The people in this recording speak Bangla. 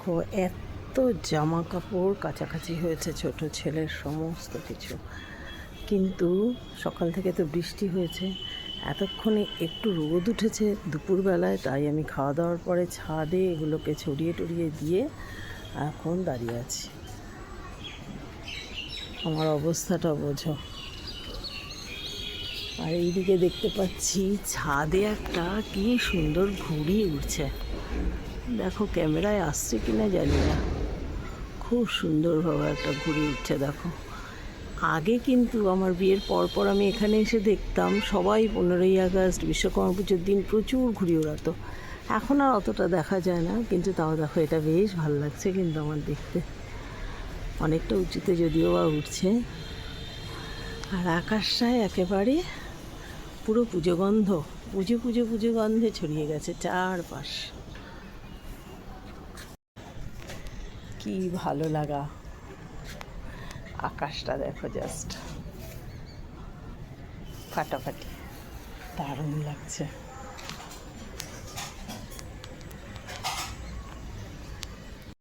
দেখো এত জামা কাপড় কাছাকাছি হয়েছে, ছোট ছেলের সমস্ত কিছু। কিন্তু সকাল থেকে তো বৃষ্টি হয়েছে, এতক্ষণে একটু রোদ উঠেছে দুপুরবেলায়, তাই আমি খাওয়া দাওয়ার পরে ছাদে এগুলোকে ছড়িয়ে টড়িয়ে দিয়ে এখন দাঁড়িয়ে আছি। আমার অবস্থাটা বোঝো। আর এইদিকে দেখতে পাচ্ছি ছাদে একটা কি সুন্দর ঘুড়ি উড়ছে, দেখো ক্যামেরায় আসছে কিনা জানি না, খুব সুন্দরভাবে একটা ঘুড়ি উঠছে দেখো। আগে কিন্তু আমার বিয়ের পরপর আমি এখানে এসে দেখতাম সবাই 15ই আগস্ট বিশ্বকর্মা পুজোর দিন প্রচুর ঘুড়ি ওড়াতো। এখন আর অতটা দেখা যায় না, কিন্তু তাও দেখো এটা বেশ ভালো লাগছে কিন্তু আমার দেখতে, অনেকটা উঁচুতে যদিও বা উঠছে। আর আকাশটায় একেবারে পুরো পুজো গন্ধ, পুজো পুজো পুজো গন্ধে ছড়িয়ে গেছে চারপাশ। কি ভালো লাগা, আকাশটা দেখো জাস্ট ফাটাফাটি, দারুণ লাগছে।